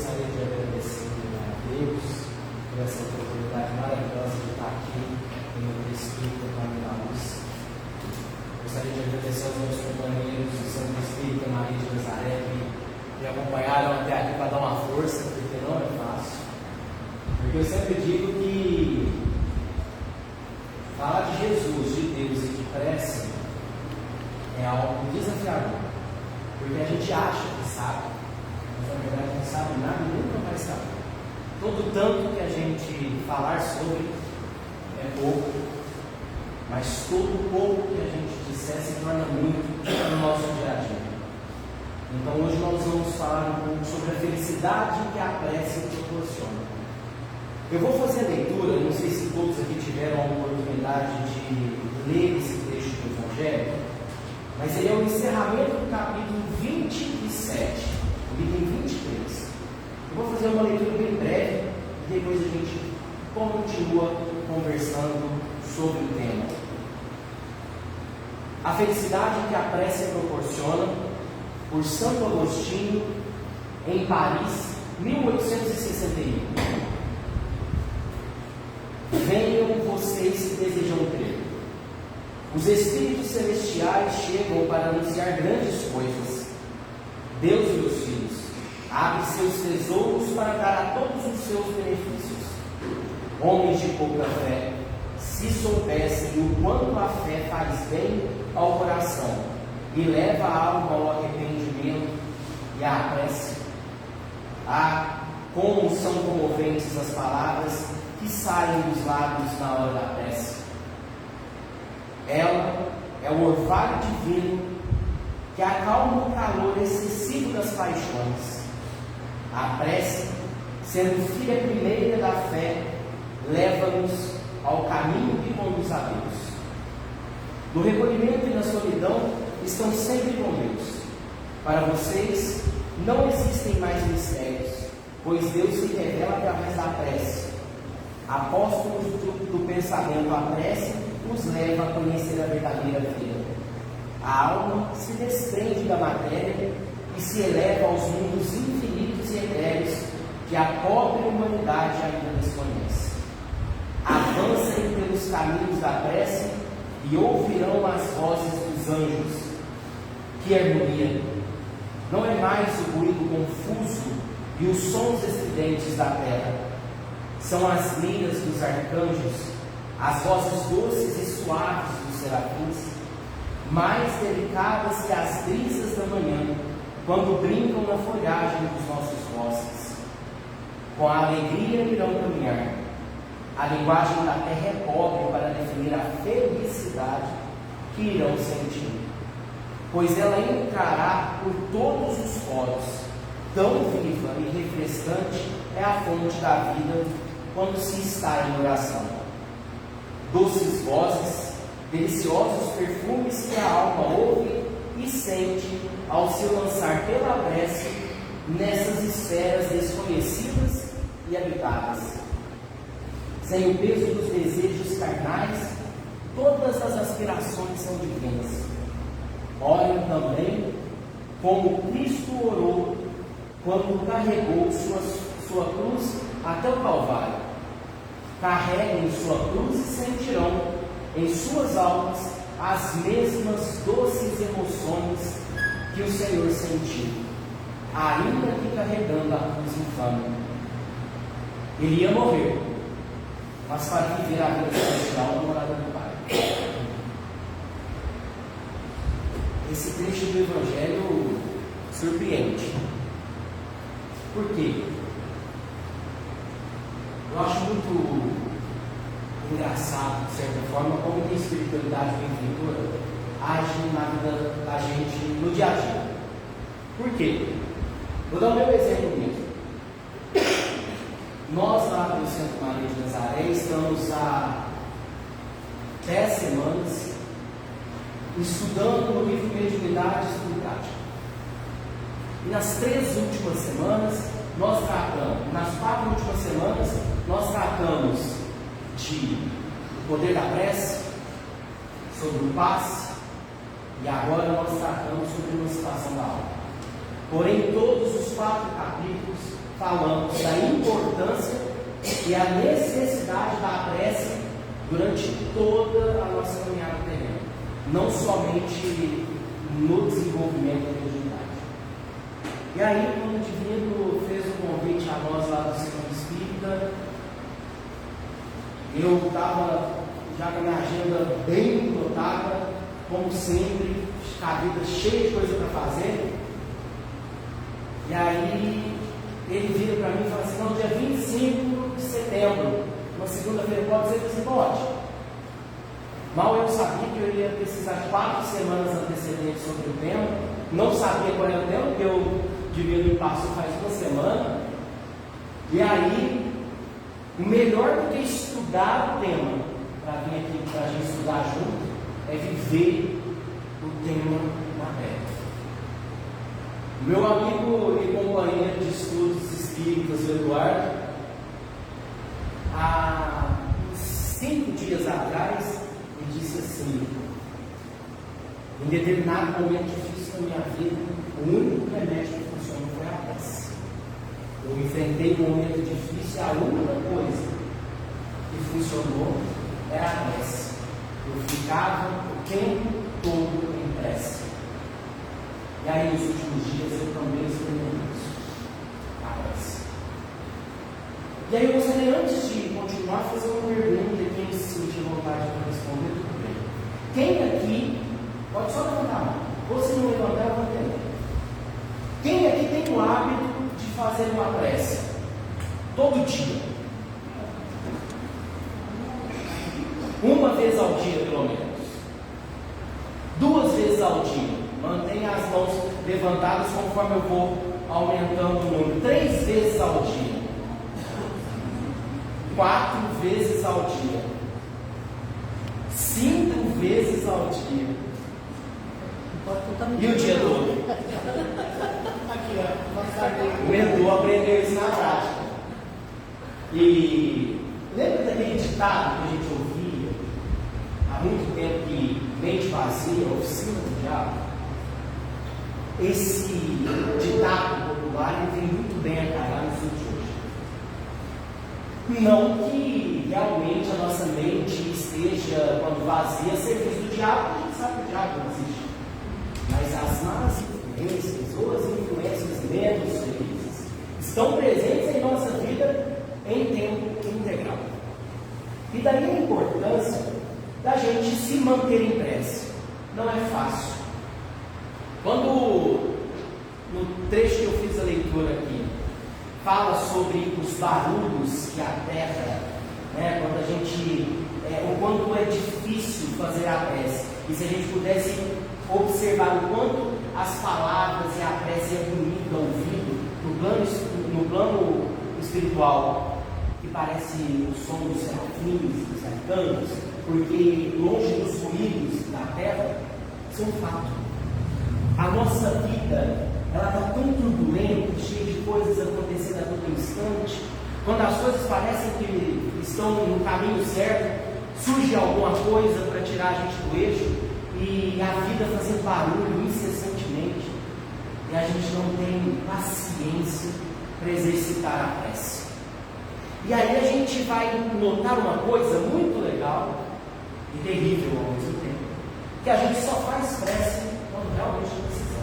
gostaria de agradecer a Deus por essa oportunidade maravilhosa de estar aqui em meu Espírito, no nome da luz. Gostaria de agradecer aos meus companheiros do Santo Espírito Maria de Nazaré que me acompanharam até aqui para dar uma força, porque não é fácil. Porque eu sempre digo que falar de Jesus, de Deus e de prece é algo desafiador. Porque a gente acha que sabe, mas na verdade não sabe nada e nunca vai saber. Todo tanto que a gente falar sobre é pouco, mas todo pouco que a gente disser se torna muito no nosso dia a dia. Então hoje nós vamos falar um pouco sobre a felicidade que a prece proporciona. Eu vou fazer a leitura, não sei se todos aqui tiveram a oportunidade de ler esse trecho do Evangelho, mas ele é o encerramento do capítulo 27, o item 23. Eu vou fazer uma leitura bem breve e depois a gente continua conversando sobre o tema. A felicidade que a prece proporciona, por Santo Agostinho, em Paris, 1861. Venham vocês que desejam crer. Os Espíritos Celestiais chegam para anunciar grandes coisas. Deus, meus filhos, abre seus tesouros para dar a todos os seus benefícios. Homens de pouca fé, se soubessem o quanto a fé faz bem ao coração e leva a alma ao arrependimento e à prece. Ah, como são comoventes as palavras que saem dos lábios na hora da prece. Ela é o orvalho divino que acalma o calor excessivo das paixões. A prece, sendo filha primeira da fé, leva-nos ao caminho que conduz a Deus. No recolhimento e na solidão estão sempre com Deus. Para vocês não existem mais mistérios, pois Deus se revela através da prece. Apóstolos do pensamento, a prece nos leva a conhecer a verdadeira vida. A alma se desprende da matéria e se eleva aos mundos infinitos e etéreos que a pobre humanidade ainda desconhece. Avancem pelos caminhos da prece e ouvirão as vozes dos anjos. Que harmonia! Não é mais o ruído confuso e os sons estridentes da terra. São as liras dos arcanjos, as vozes doces e suaves dos serafins, mais delicadas que as brisas da manhã, quando brincam na folhagem dos nossos bosques. Com a alegria irão caminhar. A linguagem da terra é pobre para definir a felicidade que irão sentir, pois ela entrará por todos os poros. Tão viva e refrescante é a fonte da vida quando se está em oração. Doces vozes, deliciosos perfumes que a alma ouve e sente ao se lançar pela prece nessas esferas desconhecidas e habitadas. Sem o peso dos desejos carnais, todas as aspirações são divinas. Orem também como Cristo orou quando carregou sua cruz até o Calvário. Carreguem sua cruz e sentirão em suas almas as mesmas doces emoções que o Senhor sentiu, ainda que carregando a cruz infame. Ele ia morrer, mas para viver a vida celestial na morada do Pai. Esse trecho do Evangelho surpreende. Por quê? Eu acho muito engraçado, de certa forma, como que a espiritualidade benfeitora age na vida da gente no dia a dia. Por quê? Vou dar o meu exemplo mesmo. Nós lá no Centro Maria de Nazaré estamos há 10 semanas estudando o livro Mediunidade e Prática. E nas 3 últimas semanas, nas 4 últimas semanas, nós tratamos de poder da prece, sobre o passe, e agora nós tratamos sobre a emancipação da alma. Porém, todos os 4 capítulos falamos da importância e a necessidade da prece durante toda a nossa caminhada terrena, não somente no desenvolvimento da mediunidade. E aí, quando o Divino fez o convite a nós lá do Centro Espírita, eu estava já com a minha agenda bem lotada, como sempre, com a vida cheia de coisa para fazer. E aí ele vira para mim e fala assim: não, dia 25 de setembro, uma segunda-feira, pode ser? Você pode. Mal eu sabia que eu ia precisar de 4 semanas antecedentes sobre o tema, não sabia qual era o tema, porque eu devia me passar faz 1 semana. E aí, o melhor do que estudar o tema, para vir aqui para a gente estudar junto, é viver o tema na terra. Meu amigo e companheiro de estudos espíritas, o Eduardo, há 5 dias atrás, me disse assim: em determinado momento difícil da minha vida, o único remédio que funcionou foi a prece. Eu enfrentei um momento difícil e a única coisa que funcionou era a prece. Eu ficava o tempo todo em prece. E aí, nos últimos dias, eu também experimentei isso, a prece. E aí, eu gostaria, antes de continuar, fazer uma pergunta, e quem se sentir vontade de responder, tudo bem. Quem aqui, pode só levantar a mão, ou se não levantar, eu vou entender. Quem aqui tem o hábito de fazer uma prece todo dia? Uma vez ao dia, pelo menos. 2 vezes ao dia. Mantenha as mãos levantadas conforme eu vou aumentando o número. 3 vezes ao dia. 4 vezes ao dia. 5 vezes ao dia. E o dia todo? O Edu aprendeu isso na prática. E lembra daquele ditado que a gente ouvia há muito tempo, que mente vazia, oficina do diabo? Esse ditado popular ele vem muito bem a calhar nos dias de hoje. Não que realmente a nossa mente esteja, quando vazia, a serviço do diabo, a gente sabe que o diabo não existe. Mas as más influências ou as influências menos felizes estão presentes em nossa vida em tempo integral. E daí a importância da gente se manter em prece. Não é fácil. Quando, no trecho que eu fiz a leitura aqui, fala sobre os barulhos que a terra, quando a gente, o quanto é difícil fazer a prece, e se a gente pudesse observar o quanto as palavras e a prece é bonita ao ouvido, no plano espiritual, que parece o som dos serafins, dos arcanos, porque longe dos ruídos da terra, isso é um fato. A nossa vida, ela está tão turbulenta, cheia de coisas acontecendo a todo instante. Quando as coisas parecem que estão no caminho certo, surge alguma coisa para tirar a gente do eixo, e a vida fazendo barulho incessantemente, e a gente não tem paciência para exercitar a prece. E aí a gente vai notar uma coisa muito legal e terrível ao mesmo tempo, que a gente só faz prece quando realmente precisa.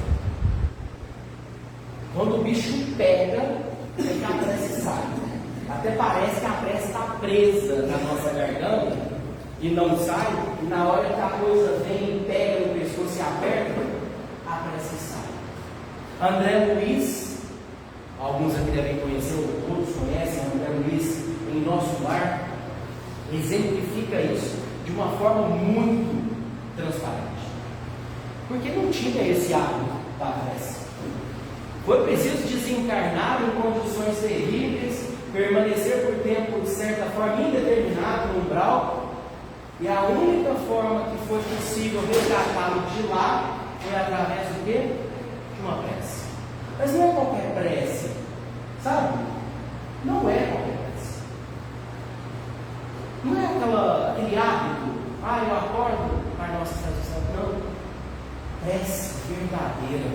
Quando o bicho pega, é que a prece sai. Até parece que a prece está presa na nossa garganta e não sai, e na hora que a coisa vem, pega no pescoço e aperta, a prece sai. André Luiz, alguns aqui devem conhecer, ou todos conhecem André Luiz em Nosso Lar, exemplifica isso de uma forma muito transparente. Porque não tinha esse hábito da prece. Foi preciso desencarnar em condições terríveis, permanecer por tempo, de certa forma, indeterminado no umbral, e a única forma que foi possível resgatá-lo de lá foi através do quê? De uma prece. Mas não é qualquer prece, sabe? Não é qualquer prece. Não é aquele hábito, eu acordo, Pai Nosso que estás no céu. Não. Prece verdadeira.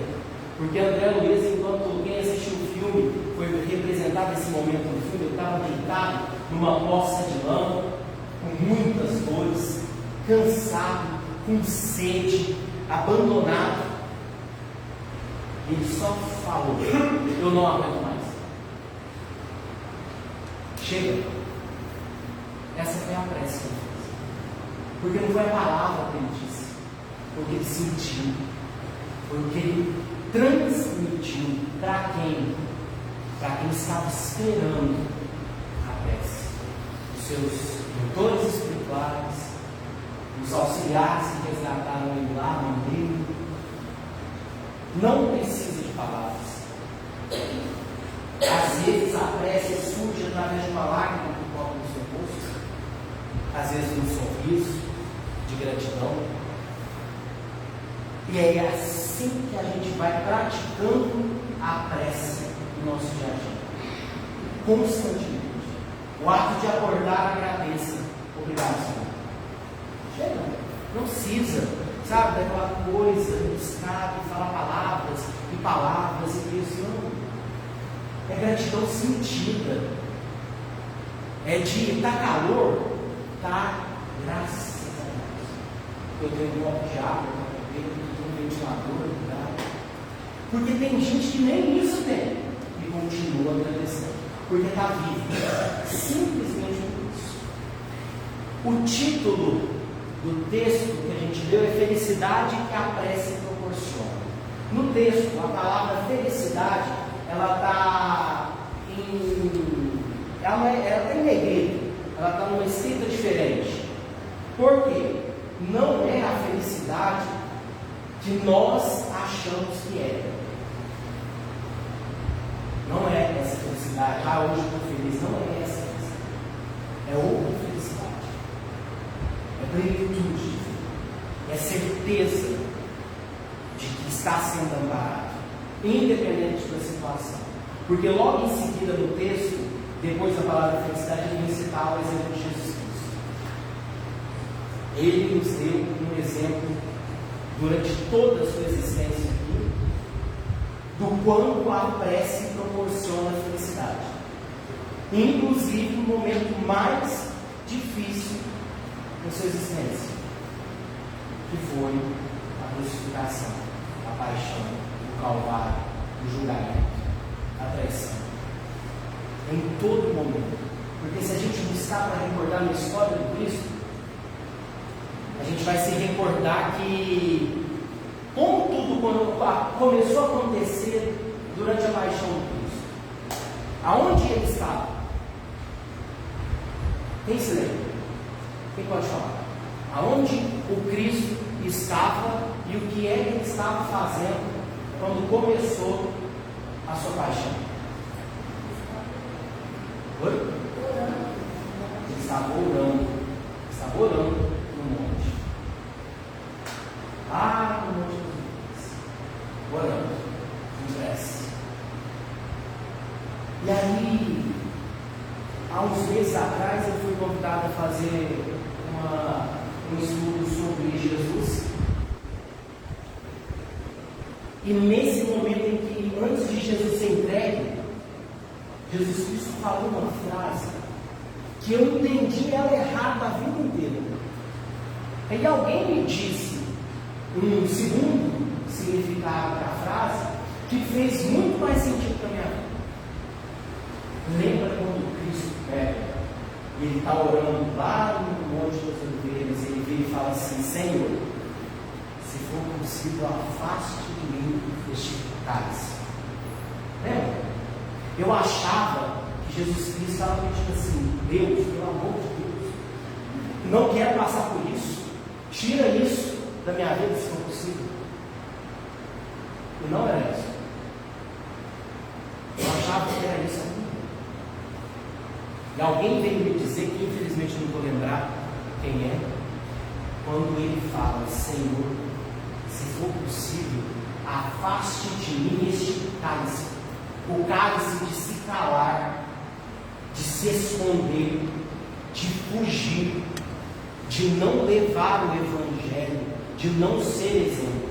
Porque André Luiz, enquanto quem assistiu o filme foi representado lembrar desse momento no filme, eu estava deitado numa poça de lama, com muitas dores, cansado, com sede, abandonado. Ele só falou: eu não aguento mais. Chega. Essa foi a prece que ele fez. Porque não foi a palavra que ele disse, foi o que ele sentiu, foi o que ele transmitiu. Para quem? Para quem estava esperando a prece. Os seus mentores espirituais, os auxiliares que resgataram ele lá no meio. Não precisa de palavras. Às vezes a prece surge através de uma lágrima que toca no seu rosto, às vezes um sorriso de gratidão. E é assim que a gente vai praticando a prece no nosso dia a dia, constantemente. O ato de acordar, agradeça. Obrigado, Senhor. Chega, não precisa, sabe, daquela coisa, buscar e falar palavras e isso, não. É gratidão sentida. É de tá calor, tá, graças a Deus. Eu tenho um copo de água, eu tenho um ventilador, tá? Porque tem gente que nem isso tem e continua agradecendo, porque está vivo. Simplesmente por isso. O título do texto que a gente leu é Felicidade que a prece proporciona. No texto, a palavra felicidade, ela está em negrito, ela está numa escrita diferente. Por quê? Não é a felicidade que nós achamos que é. Não é essa felicidade. Hoje eu estou feliz. Não é essa felicidade. É outra felicidade. É plenitude. É certeza de que está sendo amparado, independente da situação. Porque logo em seguida no texto, depois da palavra felicidade, ele vai citar o exemplo de Jesus Cristo. Ele nos deu um exemplo durante toda a sua existência aqui, do quanto a prece proporciona felicidade, inclusive no momento mais difícil da sua existência, que foi a crucificação, a paixão, o calvário, o julgamento, a traição. Em todo momento. Porque se a gente buscar para recordar na história do Cristo, a gente vai se recordar que como tudo começou a acontecer durante a paixão do Cristo. Aonde ele estava? Quem se lembra? Quem pode falar? Aonde o Cristo estava e o que é que ele estava fazendo quando começou a sua paixão? Oi? Ele estava orando. Estava orando no monte. No monte dos Oliveiras. Orando. Em prece. E aí, há uns meses atrás, eu fui convidado a fazer um estudo sobre Jesus. E nesse momento em que, antes de Jesus ser entregue, Jesus Cristo falou uma frase que eu entendi ela errada a vida inteira. Aí alguém me disse um segundo significado da frase que fez muito mais sentido para a minha vida. Lembra quando Cristo pega e ele está orando lá no Monte das Oliveiras e ele vem e fala assim: Senhor, se for possível, afaste de mim este cálice. Lembra? Eu achava que Jesus Cristo estava pedindo assim: Deus, pelo amor de Deus, não quero passar por isso, tira isso da minha vida se for possível. E não era isso. Eu achava que era isso aqui. E alguém veio me dizer, que infelizmente não vou lembrar quem é, quando ele fala: Senhor, se for possível, afaste de mim este cálice. O cálice de se calar, de se esconder, de fugir, de não levar o Evangelho, de não ser exemplo.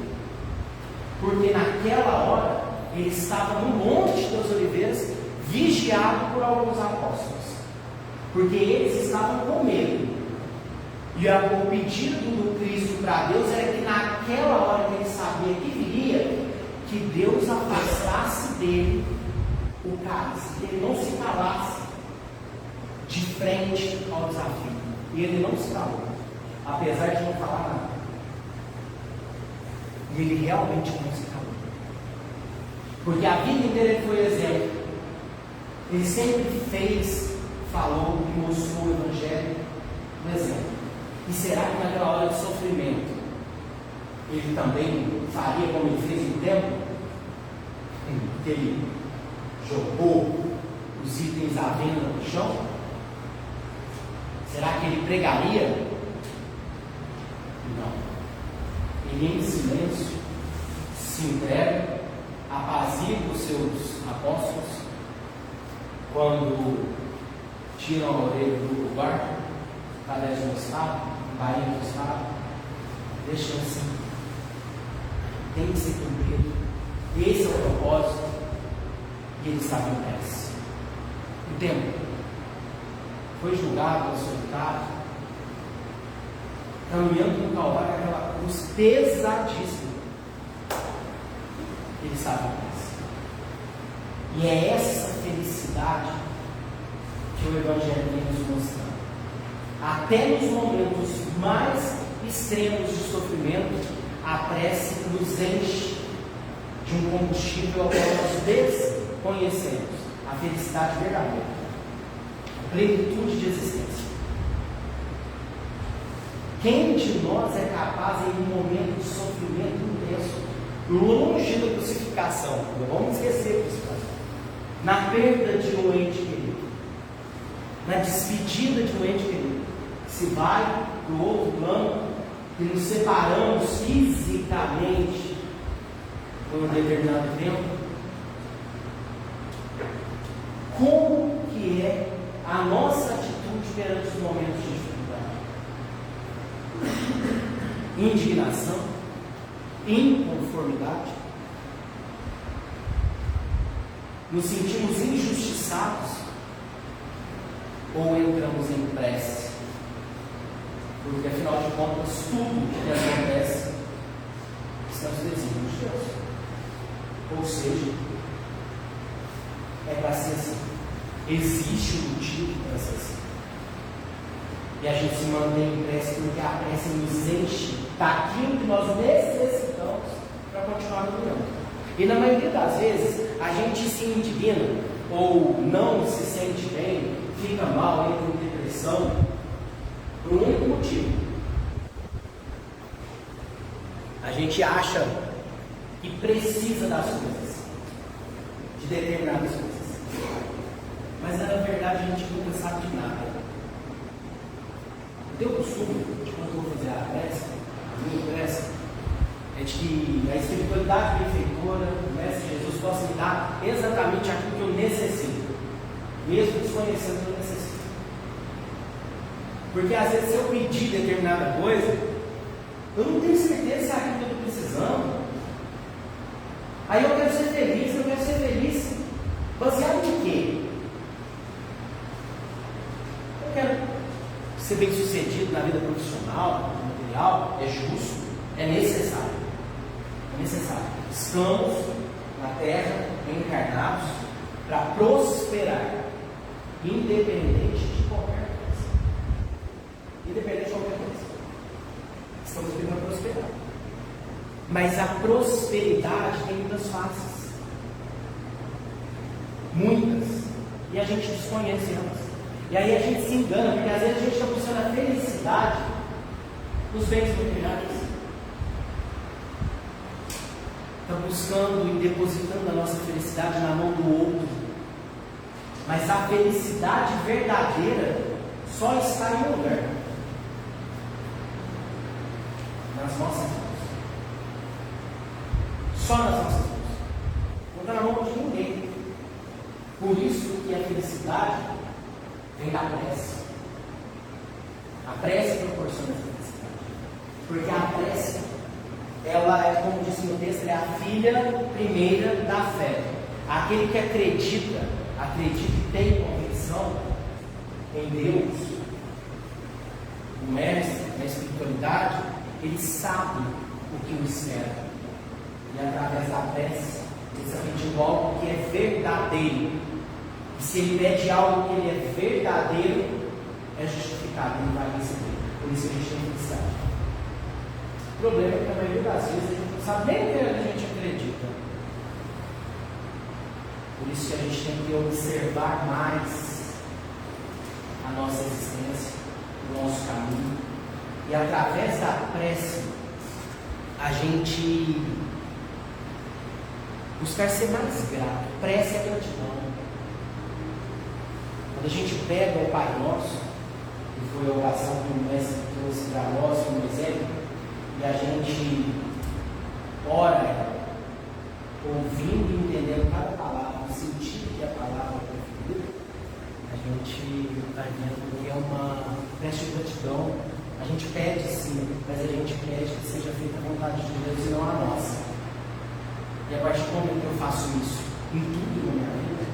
Porque naquela hora ele estava no Monte das Oliveiras, vigiando vigiado por alguns apóstolos, porque eles estavam com medo. E o pedido do Cristo para Deus era que naquela hora que ele sabia que viria, que Deus afastasse dele o cálice, que ele não se calasse de frente ao desafio. E ele não se calou, apesar de não falar nada. E ele realmente não se calou, porque a vida inteira ele foi exemplo. Ele sempre fez, falou e mostrou o Evangelho no exemplo. E será que naquela hora de sofrimento ele também faria como ele fez no templo? Que ele jogou os itens à venda no chão? Será que ele pregaria? Não. Ele em silêncio se entrega, apazigua os seus apóstolos quando tiram a orelha do guarda, talher de mostarda, bainha de mostarda, deixam assim. Tem que ser cumprido. Esse é o propósito. E ele estava em prece. O tempo foi julgado, açoitado, caminhando no Calvário, aquela cruz pesadíssima. Ele estava em prece. E é essa felicidade que o Evangelho vem nos mostrando. Até nos momentos mais extremos de sofrimento, a prece nos enche de um combustível ao qual nós desconhecemos, a felicidade verdadeira, a plenitude de existência. Quem de nós é capaz, em um momento de sofrimento intenso, longe da crucificação, não vamos esquecer a crucificação, na perda de um ente querido, na despedida de um ente querido, se vai para o outro plano e nos separamos fisicamente por um determinado tempo? Como que é a nossa atitude perante os momentos de dificuldade? Indignação? Inconformidade? Nos sentimos injustiçados? Ou entramos em prece? Porque afinal de contas, tudo que acontece está nos desígnios de Deus. Ou seja, é para ser assim. Existe um motivo para ser assim. E a gente se mantém em prece porque a prece nos enche daquilo que nós necessitamos para continuar caminhando. E na maioria das vezes, a gente se indigna ou não se sente bem, fica mal, entra em depressão, por um único motivo. A gente acha que precisa das coisas, de determinadas coisas, mas na verdade a gente nunca sabe de nada. O teu costume, de quando eu vou fazer a prece, a minha prece, é de que a espiritualidade benfeitora, o Mestre Jesus, possa me dar exatamente aquilo que eu necessito, mesmo desconhecendo o que eu necessito. Porque às vezes, se eu pedir determinada coisa, eu não tenho certeza se é aquilo que eu estou precisando. Aí eu quero ser feliz baseado em quê? Eu quero ser bem sucedido na vida profissional, material, é justo, é necessário. É necessário. Estamos na Terra encarnados para prosperar, independente de qualquer coisa. Independente de qualquer coisa. Estamos aqui para prosperar. Mas a prosperidade tem muitas faces. Muitas. E a gente desconhece elas. E aí a gente se engana, porque às vezes a gente está buscando a felicidade nos bens materiais. Está buscando e depositando a nossa felicidade na mão do outro. Mas a felicidade verdadeira só está em um lugar: nas nossas mãos. Só nas nossas mãos. Não está na mão de ninguém. Por isso que a felicidade vem da prece. A prece proporciona a felicidade. Porque a prece, ela é, como disse no texto, é a filha primeira da fé. Aquele que acredita tem convicção em Deus, o mestre na espiritualidade, ele sabe o que o espera. E através da prece, ele está pedindo algo que é verdadeiro. E se ele pede algo que ele é verdadeiro, é justificado, ele vai receber. Por isso que a gente tem felicidade. O problema é que a maioria das vezes a gente não sabe nem o que a gente acredita. Por isso que a gente tem que observar mais a nossa existência, o nosso caminho. E através da prece, a gente buscar ser mais grato. Prece é gratidão. Quando a gente pega o Pai Nosso, que foi a oração que o mestre trouxe para nós como exemplo, e a gente ora ouvindo e entendendo cada palavra, o sentido que a palavra configura, a gente está vendo que é uma prece de gratidão. A gente pede sim, mas a gente pede que seja feita a vontade de Deus e não a nossa. E a partir do momento que eu faço isso em tudo na minha vida,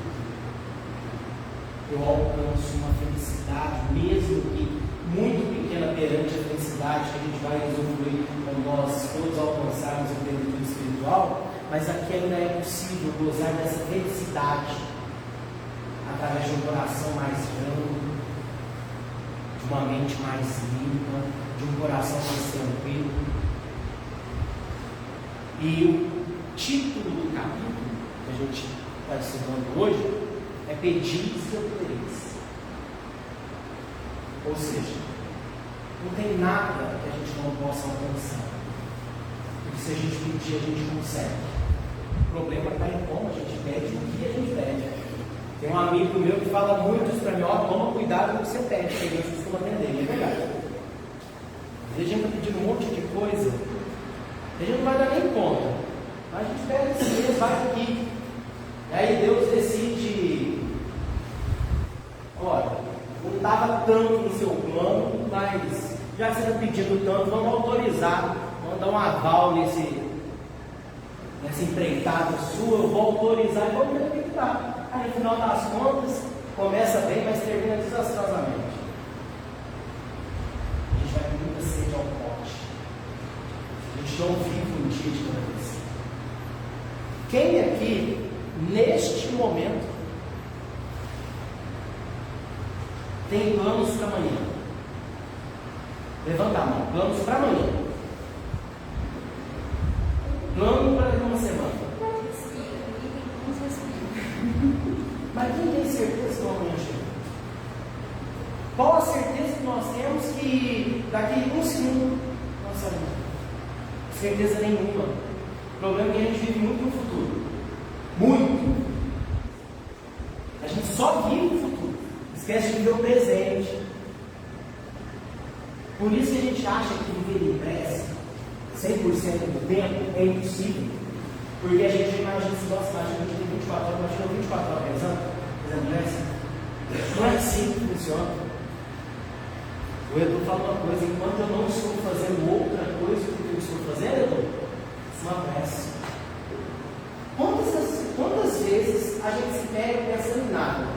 eu alcanço uma felicidade, mesmo que muito pequena perante a felicidade que a gente vai usufruir quando nós todos alcançarmos a plenitude espiritual, mas aqui ainda é possível gozar dessa felicidade através de um coração mais grande, de uma mente mais limpa, de um coração mais tranquilo. E o título do capítulo que a gente está estudando hoje é Pedis e obtereis. Ou seja, não tem nada que a gente não possa alcançar. Porque se a gente pedir, a gente consegue. O problema está em como a gente pede, o que a gente pede. Tem um amigo meu que fala muito isso para mim: ó, toma cuidado com o que você pede, porque Deus costuma atender. E é verdade. A gente está pedindo um monte de coisa, a gente não vai dar nem conta. Mas a gente pede esse mês, vai aqui. E aí Deus decide: olha, não estava tanto no seu plano, mas já que você está pedindo tanto, vamos autorizar, vamos dar um aval nessa empreitada sua, eu vou autorizar e vamos ver o que está. Aí no final das contas, começa bem, mas termina desastrosamente. A gente vai com muita sede ao pote. A gente não vive um dia de cada vez. Quem aqui, neste momento, tem planos para amanhã? Levanta a mão. Planos para amanhã. Plano para daqui a uma semana. Mas quem tem certeza que amanhã chega? Qual a certeza que nós temos que daqui um segundo nós sabemos? Certeza nenhuma. O problema é que a gente vive muito no futuro. Muito. A gente só vive no futuro. Esquece de viver o presente. Por isso que a gente acha que viver em prece 100% do tempo é impossível. Porque a gente imagina se nossa, imagina que a gente tem 24 horas, imagina 24 horas pensando, fazendo prece. Não é assim que funciona. O Edu fala uma coisa: enquanto eu não estou fazendo outra coisa do que eu estou fazendo, Edu, isso é uma prece. Quantas vezes a gente se pega pensando em nada?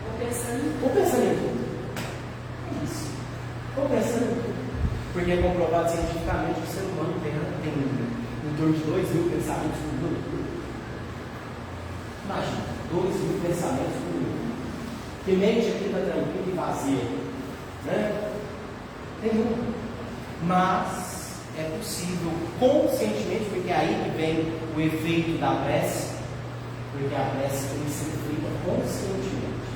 Ou pensando em tudo. É isso. Ou pensando em tudo. Porque é comprovado cientificamente que o ser humano tem em torno de 2.000 pensamentos por minuto. Imagina, 2.000 pensamentos por minuto. Que mente aqui está tranquila e vazia. Né? Tem um. Mas é possível conscientemente, porque é aí que vem o efeito da prece, porque a prece tem que ser feita conscientemente.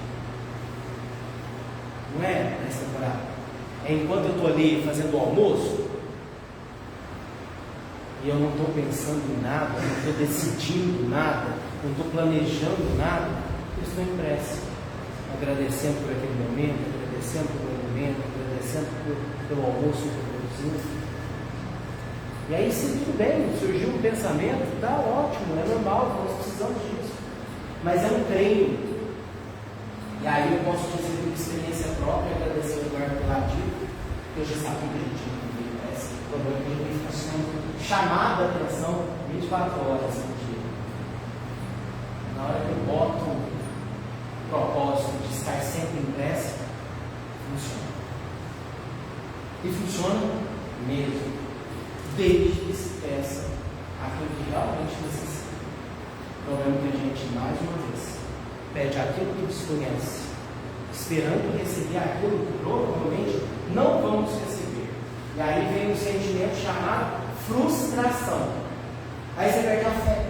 Não é nessa temporada. É enquanto eu estou ali fazendo o almoço, e eu não estou pensando em nada, não estou decidindo nada, não estou planejando nada, eu estou em prece, agradecendo por aquele momento, agradecendo pelo alimento, agradecendo pelo almoço que eu produzi. E aí, se tudo bem, surgiu um pensamento, está ótimo, é normal, nós precisamos disso. Mas é um treino. E aí eu posso dizer por experiência própria, agradecer o Eduardo pela dica, que eu já sabia que a gente tinha que viver esse problema que a gente fica sendo chamado a atenção 24 horas por dia. Na hora que eu boto E funciona mesmo, desde que se peça aquilo que realmente necessita. O problema é que a gente, mais uma vez, pede aquilo que desconhece, esperando receber aquilo que provavelmente não vamos receber. E aí vem um sentimento chamado frustração. Aí você perde a fé.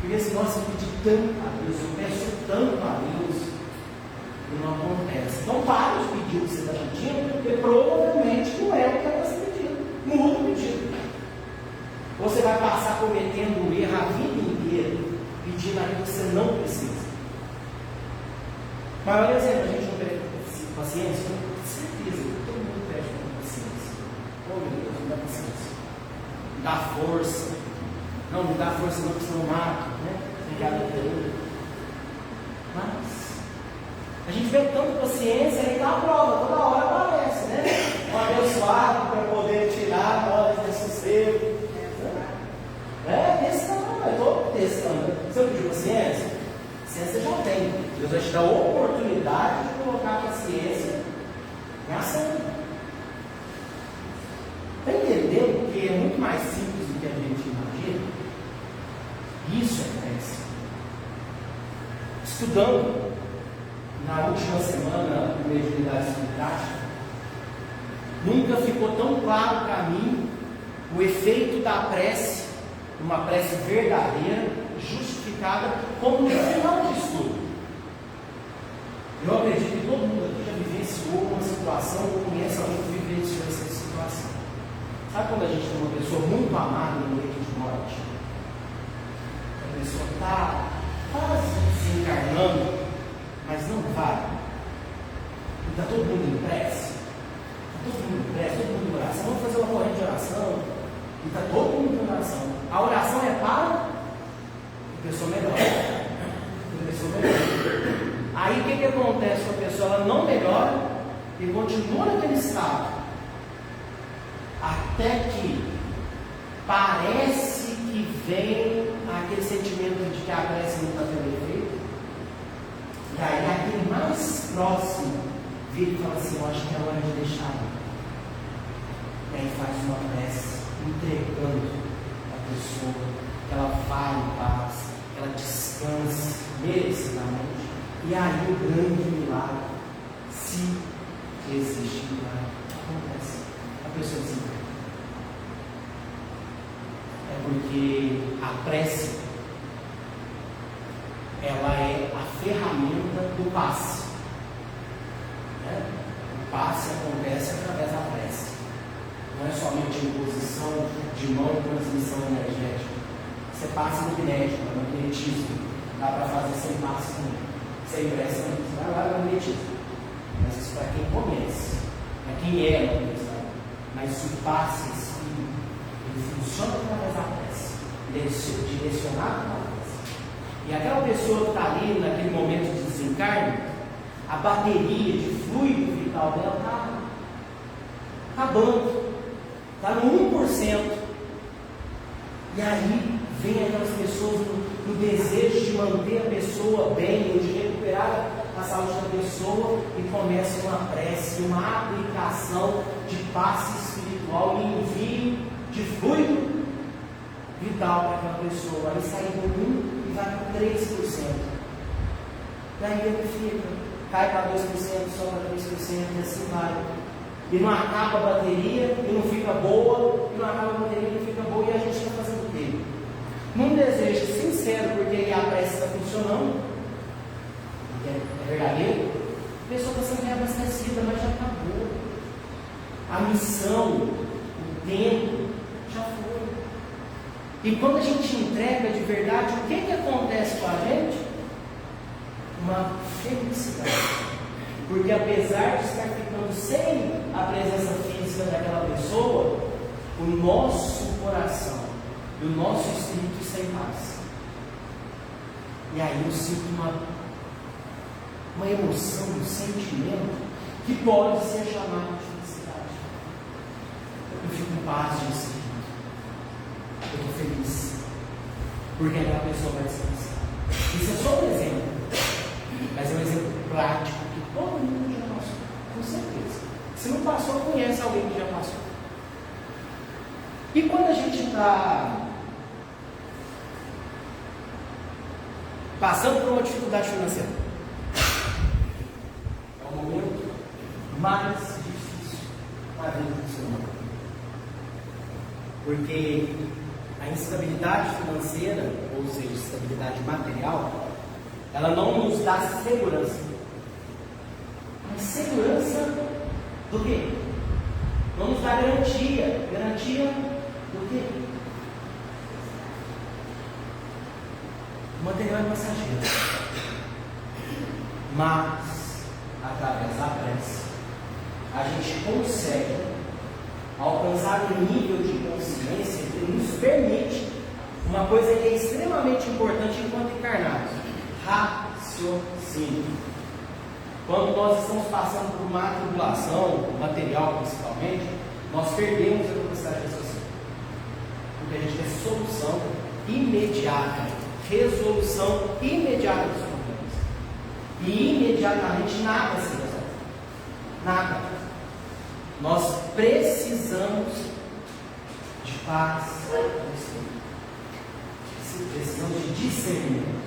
Porque assim, nossa, eu pedi tanto a Deus, eu peço tanto a Deus, e não acontece. Então para de pedir o que você está pedindo, porque provavelmente não é o que está se pedindo. Muda o pedido. Você vai passar cometendo um erro a vida inteira, pedindo aquilo que você não precisa. Maior exemplo, a gente não pede paciência, com certeza, todo mundo pede paciência. Oh meu Deus, me dá paciência. Me dá força. Não, me dá força não, porque senão eu mato, né? Obrigado, Deus. Mas a gente vê tanta paciência e dá a prova, toda hora aparece, né? Um abençoado para poder tirar nós desse sossego. Testando, eu estou testando. Você não pediu paciência? Paciência já tem. Deus vai te dar a oportunidade de colocar a paciência em ação. Está entendendo que é muito mais simples do que a gente imagina? Isso é crença. Estudando na última semana de mediunidade prática, nunca ficou tão claro para mim o efeito da prece, uma prece verdadeira, justificada, como no final de estudo. Eu acredito que todo mundo aqui já vivenciou uma situação ou conhece alguém que vivenciou essa situação. Sabe quando a gente tem uma pessoa muito amada no leito de morte? A pessoa está quase se encarnando, mas não vai. E está todo mundo em prece. Está todo mundo em prece, todo mundo em oração. Vamos fazer uma corrente de oração. E está todo mundo em oração. A oração é para a pessoa melhor. Aí o que acontece com a pessoa? Ela não melhora e continua naquele estado. Até que parece que vem aquele sentimento de que a prece não está tendo efeito. E aí aquele mais próximo vira e fala assim, eu acho que é hora de deixar. E aí faz uma prece entregando a pessoa, que ela vá em paz, que ela descanse merecidamente. E aí o grande milagre, se existir milagre, acontece. A pessoa desencarna. É porque a prece, ela é a ferramenta do passe. Né? O passe acontece através da prece. Não é somente a imposição de mão e transmissão energética. Você passa magnético, magnetismo. Dá para fazer sem passe também. Sem prece não. Você vai lá no magnetismo. Mas isso para quem conhece. Para quem é magnetizado. Mas o passe, ele funciona através da prece. Ele é direcionado pela prece. E aquela pessoa que está ali naquele momento de desencarne, a bateria de fluido vital dela está acabando. Está no 1%. E aí vem aquelas pessoas no desejo de manter a pessoa bem, ou de recuperar a saúde da pessoa, e começa uma prece, uma aplicação de passe espiritual e envio de fluido vital para aquela pessoa. Aí sai do 1% e vai para 3%. Daí ele fica, cai para 2%, sobra 3%, e assim vai. E não acaba a bateria, e não fica boa, e não acaba a bateria, e não fica boa, e a gente está fazendo o quê? Num desejo sincero, porque aí a prece está funcionando, porque é verdadeiro, a pessoa está sendo reabastecida, mas já acabou. A missão, o tempo, já foi. E quando a gente entrega de verdade, o que acontece com a gente? Uma felicidade. Porque apesar de estar ficando sem a presença física daquela pessoa, o nosso coração e o nosso espírito está em paz. E aí eu sinto uma emoção, um sentimento que pode ser chamado de felicidade. Eu fico em paz de espírito. Eu estou feliz. Porque aquela pessoa vai descansar. Isso é só um exemplo. Mas é um exemplo prático que todo mundo já passou, com certeza. Se não passou passou, conhece alguém que já passou. E quando a gente está passando por uma dificuldade financeira, é o momento mais difícil na vida do ser humano. Porque a instabilidade financeira, ou seja, estabilidade material, ela não nos dá segurança. Mas segurança do quê? Não nos dá garantia. Garantia do quê? O material é passageiro. Mas, através da prece, a gente consegue alcançar um nível de consciência que nos permite uma coisa que é extremamente importante enquanto encarnados: raciocínio. Quando nós estamos passando por uma tribulação, material principalmente, nós perdemos a capacidade de raciocínio. Porque a gente quer solução imediata, resolução imediata dos problemas. E imediatamente nada se resolve. Nada. Nós precisamos de paz, precisamos de discernimento.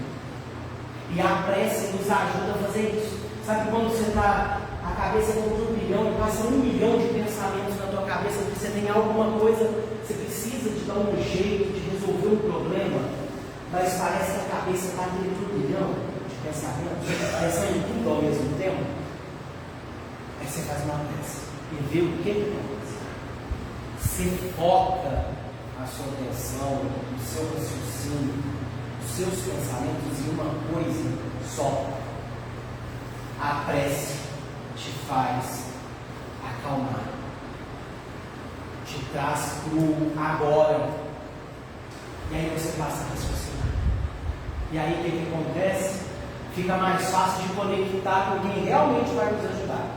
E a prece nos ajuda a fazer isso. Sabe quando você está, a cabeça com um turbilhão e passa 1 milhão de pensamentos na tua cabeça, porque você tem alguma coisa, você precisa de dar um jeito de resolver um problema, mas parece que a cabeça está aquele turbilhão de pensamentos, pensando em tudo ao mesmo tempo? Aí você faz uma prece e vê o que acontece. Você foca a sua atenção, o seu raciocínio, os seus pensamentos em uma coisa só. A prece te faz acalmar, te traz para o agora, e aí você passa a raciocinar. E aí o que acontece? Fica mais fácil de conectar com quem realmente vai nos ajudar,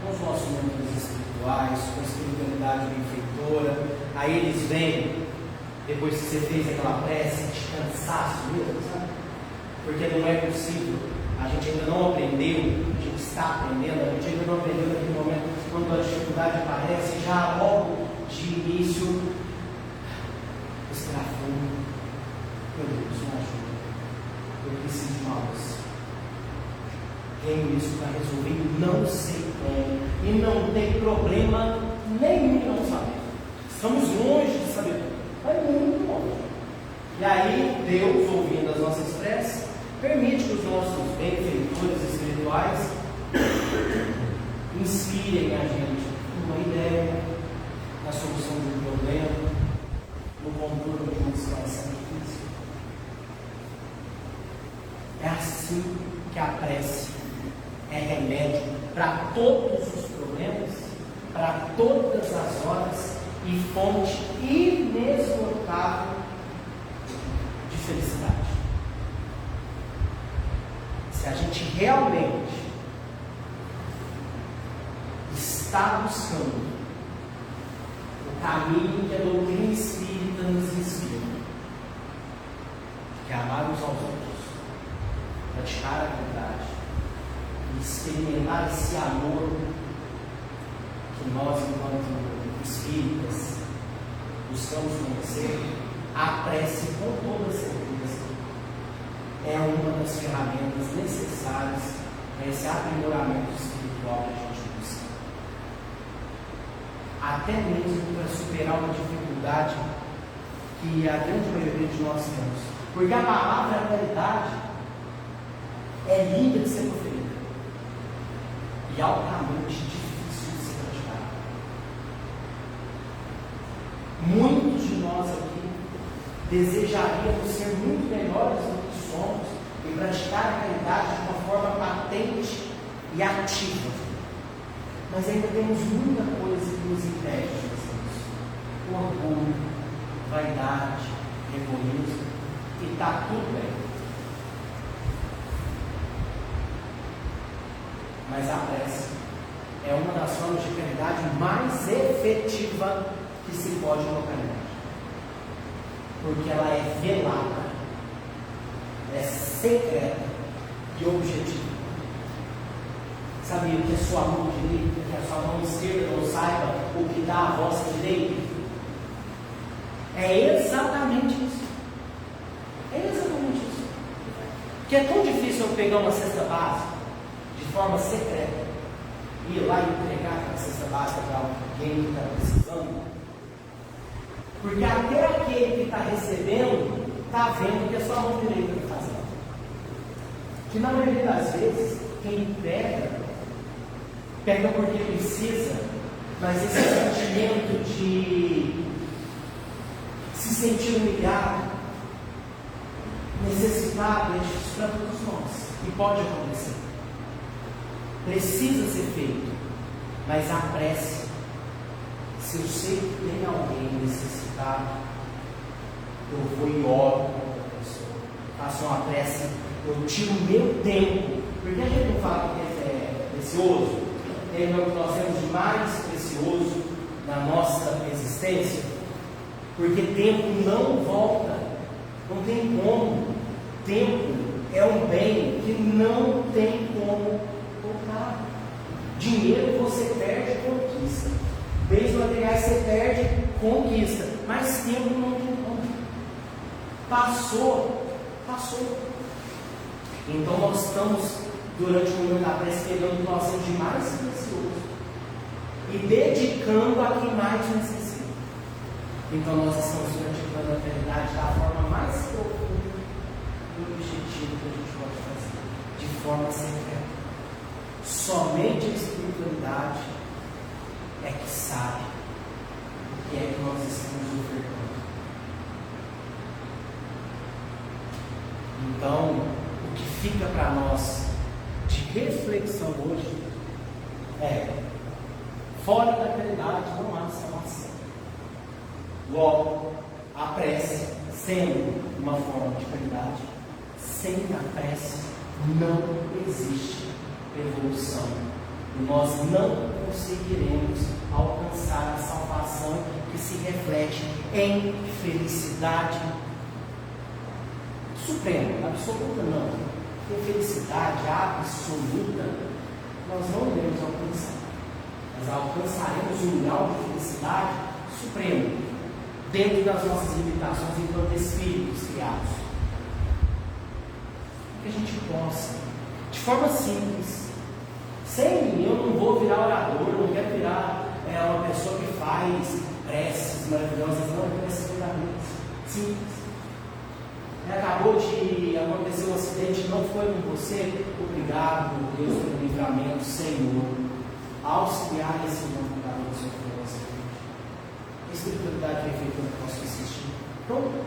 com os nossos membros espirituais, com a espiritualidade benfeitora. Aí eles vêm, depois que você fez aquela prece, de cansaço mesmo, sabe? Porque não é possível. A gente ainda não aprendeu, a gente está aprendendo, a gente ainda não aprendeu naquele momento, quando a dificuldade aparece, já logo de início, respirar fundo. Meu Deus, me ajuda. Eu preciso de uma luz. Tenho isso para resolver e não sei como. E não tem problema nenhum em não saber. Estamos longe de saber. É muito longe. E aí, Deus, ouvindo as nossas preces, permite que os nossos benfeitores espirituais inspirem a gente uma ideia na solução de um problema, no contorno de uma situação difícil. É assim que a prece é remédio para todos os problemas, para todas as horas, e fonte inesgotável de felicidade. Se a gente realmente está buscando o caminho que a doutrina espírita nos ensina, que é amar uns aos outros, praticar a caridade e experimentar esse amor que nós, enquanto espíritas, buscamos conhecer, a prece, com toda certeza, é uma das ferramentas necessárias para esse aprimoramento espiritual que a gente busca. Até mesmo para superar uma dificuldade que a grande maioria de nós temos. Porque a palavra caridade é linda de ser proferida e altamente difícil de ser praticada. Muitos de nós aqui desejaríamos ser muito melhores do que somos e praticar a caridade de uma forma patente e ativa. Mas ainda temos muita coisa que nos impede de fazer isso. Orgulho, vaidade, egoísmo, e está tudo bem. Mas a prece é uma das formas de caridade mais efetiva que se pode localizar. Porque ela é velada, é secreta e objetiva. Sabe o que é sua mão direita, que a sua mão esquerda não saiba o que dá a vossa direita? É exatamente isso. É exatamente isso. Que é tão difícil eu pegar uma cesta básica de forma secreta e ir lá e entregar aquela cesta básica para alguém que está precisando. Porque até aquele que está recebendo está vendo o que a sua mão direita está fazendo. Que na maioria das vezes, quem pega porque precisa, mas esse sentimento de se sentir humilhado, necessitado, é difícil para todos nós. E pode acontecer. Precisa ser feito, mas a prece, se eu sei que tem alguém necessitado, eu vou e oro para outra pessoa, faço uma prece, eu tiro o meu tempo, porque a gente não fala que é precioso, é o que nós temos de mais precioso na nossa existência, porque tempo não volta, não tem como. Tempo é um bem que não tem como voltar. Dinheiro você perde e conquista, bens materiais você perde e conquista, mas tempo não tem como. Passou. Então nós estamos, durante o momento da prece, pegando o que nós temos de mais precioso e dedicando a quem mais necessita. Então nós estamos praticando a eternidade da forma mais profunda e objetiva que a gente pode fazer, de forma secreta. Somente a espiritualidade é que sabe o que é que nós estamos ofertando. Então, o que fica para nós de reflexão hoje é: fora da caridade não há salvação. Logo, a prece, sendo uma forma de caridade, sem a prece não existe evolução. E nós não conseguiremos alcançar a salvação que se reflete em felicidade suprema, absoluta não. Em felicidade absoluta, nós não iremos alcançar. Mas alcançaremos um grau de felicidade supremo, dentro das nossas limitações enquanto espíritos criados. Que a gente possa, de forma simples, sem mim, eu não vou virar orador, não quero virar uma pessoa que faz preces maravilhosas, não, é preces verdadeiras, simples. Acabou de acontecer um acidente, não foi com você, obrigado, Deus, pelo livramento, Senhor, auxiliar esse irmão que está no seu acidente. A espiritualidade perfeita não posso insistir. Pronto.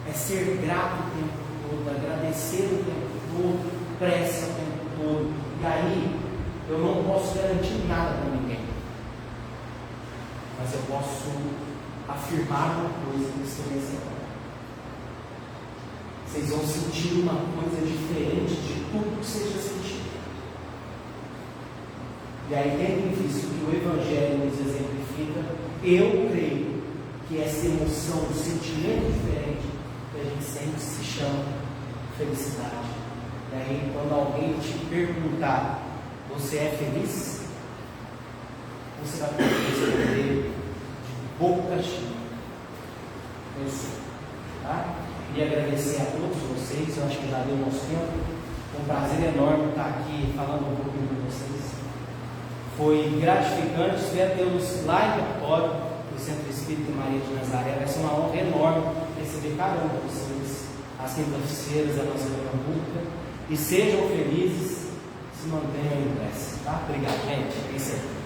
É ser grato o tempo todo, agradecer o tempo todo, prece o tempo todo. E aí, eu não posso garantir nada para ninguém, mas eu posso afirmar uma coisa que estou recebendo. Vocês vão sentir uma coisa diferente de tudo que vocês já sentiram. E aí, tendo visto que o Evangelho nos exemplifica, eu creio que essa emoção, o sentimento diferente, que a gente sempre se chama felicidade. E aí, quando alguém te perguntar, você é feliz? Você vai poder responder de boca cheia: eu sou. Tá? Queria agradecer a todos vocês, eu acho que já deu nosso tempo. Foi um prazer enorme estar aqui falando um pouquinho com vocês. Foi gratificante, espero tê-los lá em Capitólio, no Centro Espírita Maria de Nazaré. Vai ser uma honra enorme receber cada um de vocês às quintas-feiras da nossa reunião pública. E sejam felizes, se mantenham em prece. Tá? Obrigado, gente. É isso aí.